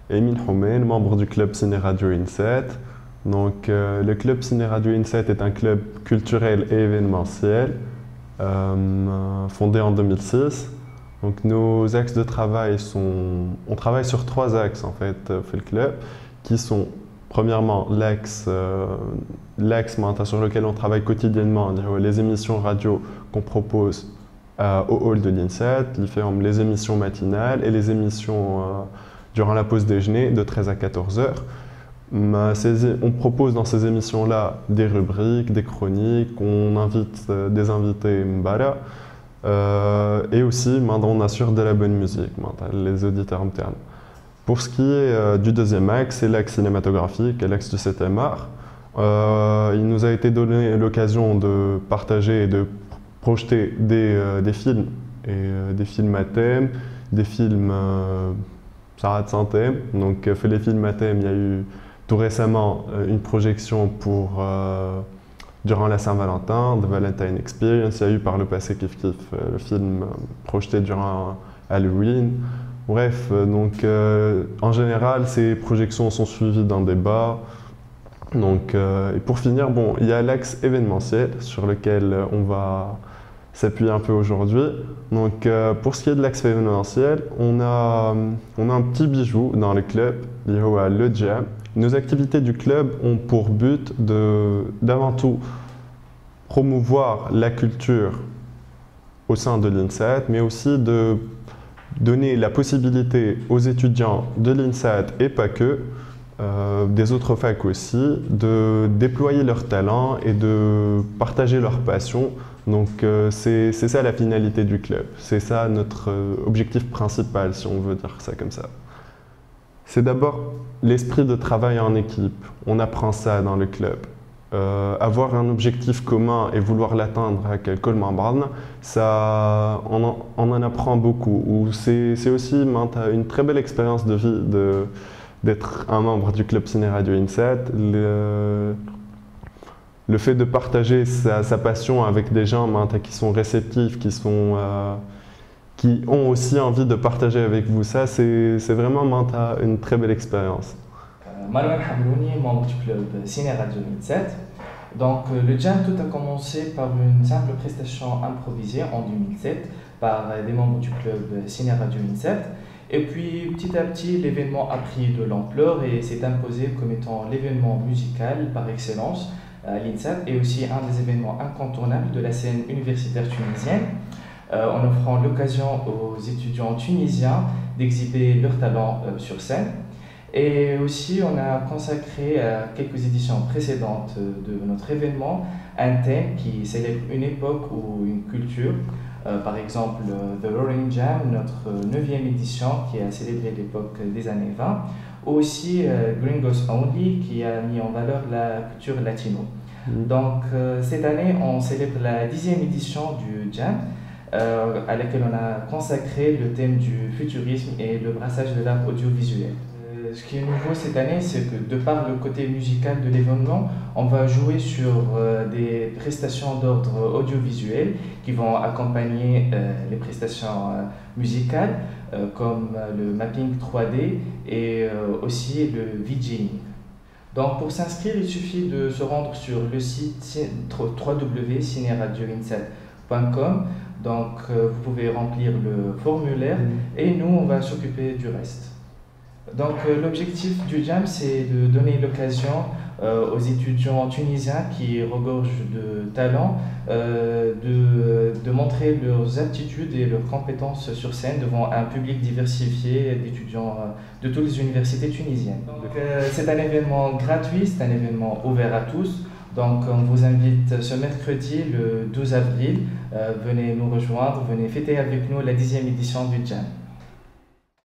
Émile Houmen, membre du club Ciné Radio INSET. Donc, le club Ciné Radio INSET est un club culturel et événementiel fondé en 2006. Donc, nos axes de travail sont... On travaille sur 3 axes en fait, fait le club, qui sont premièrement l'axe sur lequel on travaille quotidiennement, les émissions radio qu'on propose au hall de l'INSET, les émissions matinales et les émissions durant la pause déjeuner de 13 à 14 heures. On propose dans ces émissions-là des rubriques, des chroniques, on invite des invités mbara et aussi on assure de la bonne musique, les auditeurs internes. Pour ce qui est du deuxième axe, c'est l'axe cinématographique et l'axe du 7e art. Il nous a été donné l'occasion de partager et de projeter des films et des films à thème, des films sans thème. Donc, fait les films à thème, il y a eu tout récemment une projection durant la Saint-Valentin, The Valentine Experience. Il y a eu par le passé le film projeté durant Halloween. Bref, donc en général, ces projections sont suivies d'un débat. Donc, et pour finir, il y a l'axe événementiel sur lequel on va s'appuyer un peu aujourd'hui. Donc, pour ce qui est de l'axe événementiel, on a un petit bijou dans le club, le jam. Nos activités du club ont pour but d'avant tout promouvoir la culture au sein de l'INSET, mais aussi de donner la possibilité aux étudiants de l'INSET et pas que, des autres facs aussi, de déployer leurs talents et de partager leur passion. Donc c'est ça la finalité du club, c'est ça notre objectif principal si on veut dire ça comme ça. C'est d'abord l'esprit de travail en équipe, on apprend ça dans le club. Avoir un objectif commun et vouloir l'atteindre à quelques membres, on en apprend beaucoup. C'est aussi une très belle expérience de vie d'être un membre du club Ciné Radio INSET. Le fait de partager sa passion avec des gens qui sont réceptifs, qui ont aussi envie de partager avec vous, ça c'est vraiment une très belle expérience. Marouane Hamrouni, membre du club Ciné Radio INSET. Donc le jam tout a commencé par une simple prestation improvisée en 2007 par des membres du club Ciné Radio INSET. Et puis petit à petit l'événement a pris de l'ampleur et s'est imposé comme étant l'événement musical par excellence à l'INSET et aussi un des événements incontournables de la scène universitaire tunisienne, en offrant l'occasion aux étudiants tunisiens d'exhiber leur talent sur scène. Et aussi, on a consacré à quelques éditions précédentes de notre événement un thème qui célèbre une époque ou une culture. Par exemple, The Roaring Jam, notre 9e édition qui a célébré l'époque des années 20. Ou aussi Gringos Only qui a mis en valeur la culture latino. Donc cette année, on célèbre la 10e édition du Jam, à laquelle on a consacré le thème du futurisme et le brassage de l'art audiovisuel. Ce qui est nouveau cette année, c'est que de par le côté musical de l'événement, on va jouer sur des prestations d'ordre audiovisuel qui vont accompagner les prestations musicales comme le mapping 3D et aussi le VJing. Donc pour s'inscrire, il suffit de se rendre sur le site www.cineradioinset.com. Donc vous pouvez remplir le formulaire et nous on va s'occuper du reste. Donc l'objectif du Jam, c'est de donner l'occasion aux étudiants tunisiens qui regorgent de talent de montrer leurs aptitudes et leurs compétences sur scène devant un public diversifié d'étudiants de toutes les universités tunisiennes. Donc c'est un événement gratuit, c'est un événement ouvert à tous. Donc on vous invite ce mercredi, le 12 avril, venez nous rejoindre, venez fêter avec nous la 10e édition du Jam.